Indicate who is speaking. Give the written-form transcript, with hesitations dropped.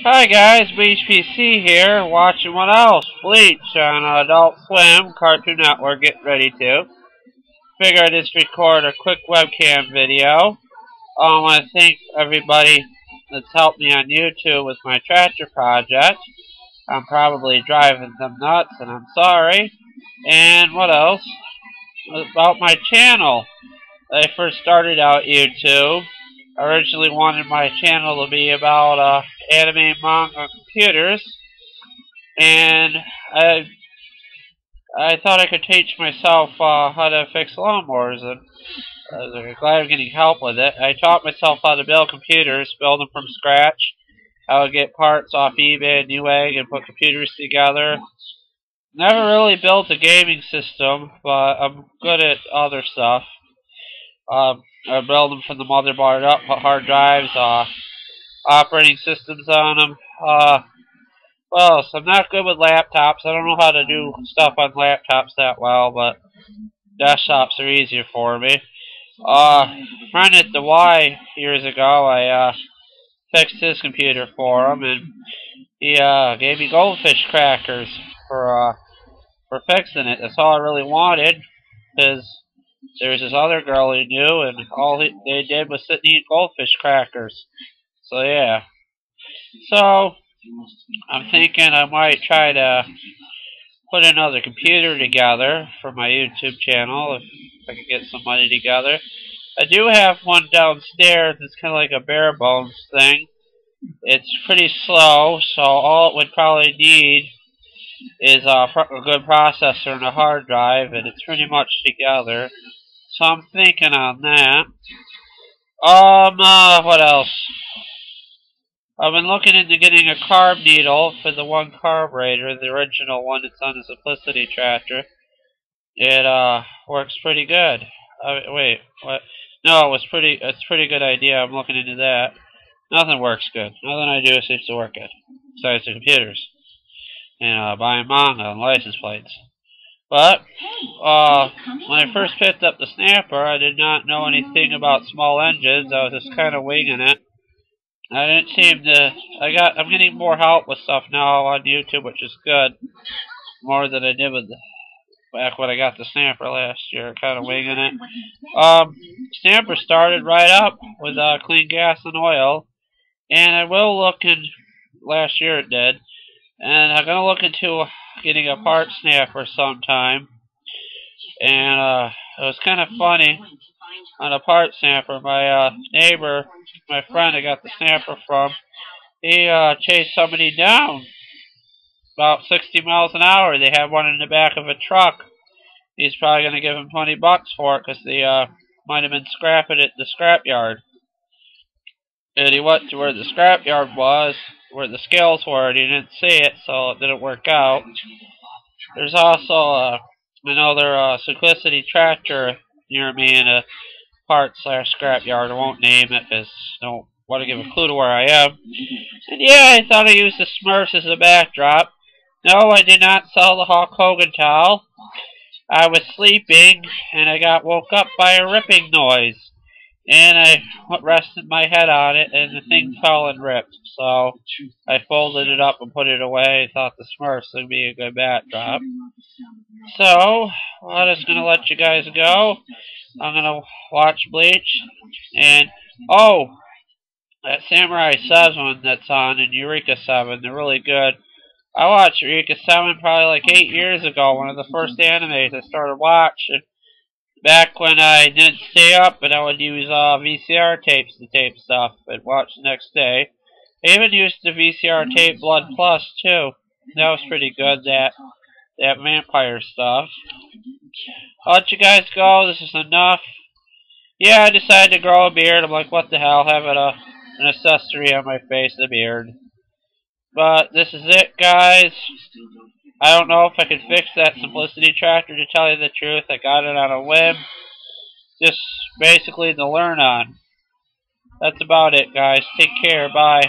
Speaker 1: Hi guys, Bleachedpc here, watching what else? Bleach on Adult Swim, Cartoon Network, get ready to. Figure I'd just record a quick webcam video. I want to thank everybody that's helped me on YouTube with my tractor project. I'm probably driving them nuts, and I'm sorry. And what else? About my channel. I first started out YouTube. I originally wanted my channel to be about anime, manga, and computers, and I thought I could teach myself how to fix lawnmowers, and I'm glad I'm getting help with it. I taught myself how to build computers, build them from scratch, how to get parts off eBay and Newegg and put computers together. Never really built a gaming system, but I'm good at other stuff. I build them from the motherboard up, put hard drives, operating systems on them. Well, so I'm not good with laptops. I don't know how to do stuff on laptops that well, but desktops are easier for me. Friend at the Y years ago, I fixed his computer for him, and he gave me goldfish crackers for fixing it. That's all I really wanted, because there was this other girl he knew, and all they did was sit and eat goldfish crackers. So yeah. So I'm thinking I might try to put another computer together for my YouTube channel if I could get some money together. I do have one downstairs. It's kind of like a bare bones thing. It's pretty slow, so all it would probably need is a good processor and a hard drive, and it's pretty much together. So I'm thinking on that. What else? I've been looking into getting a carb needle for the one carburetor, the original one that's on the Simplicity tractor. It works pretty good. Wait, what? No, it's a pretty good idea. I'm looking into that. Nothing works good. Nothing I do seems to work good, besides the computers and buying manga and license plates. But when I first picked up the snapper, I did not know anything about small engines. I was just kind of winging it. I didn't seem to. I'm getting more help with stuff now on YouTube, which is good. More than I did with back when I got the snapper last year, kind of winging it. Snapper started right up with clean gas and oil, and I will look in. Last year it did, and I'm gonna look into getting a part snapper sometime. And it was kind of funny on a part snapper. My neighbor, my friend I got the snapper from, he chased somebody down about 60 miles an hour. They had one in the back of a truck. He's probably going to give him $20 for it because they might have been scrapping it at the scrapyard. And he went to where the scrapyard was, where the scales were, and he didn't see it, so it didn't work out. There's also another Simplicity tractor near me in a part/scrapyard. I won't name it because I don't want to give a clue to where I am. And yeah, I thought I used the Smurfs as a backdrop. No, I did not sell the Hulk Hogan towel. I was sleeping, and I got woke up by a ripping noise. And I rested my head on it, and the thing fell and ripped. So I folded it up and put it away. I thought the Smurfs would be a good backdrop. So I'm just going to let you guys go. I'm going to watch Bleach. And, oh, that Samurai 7 that's on and Eureka 7, they're really good. I watched Eureka 7 probably like 8 years ago, one of the first animes I started watching. Back when I didn't stay up and I would use VCR tapes to tape stuff and watch the next day. I even used the VCR tape Blood Plus too. That was pretty good, that vampire stuff. I'll let you guys go. This is enough. Yeah, I decided to grow a beard. I'm like, what the hell, having an accessory on my face, the beard. But this is it, guys. I don't know if I can fix that Simplicity tractor, to tell you the truth. I got it on a whim. Just basically to learn on. That's about it, guys. Take care. Bye.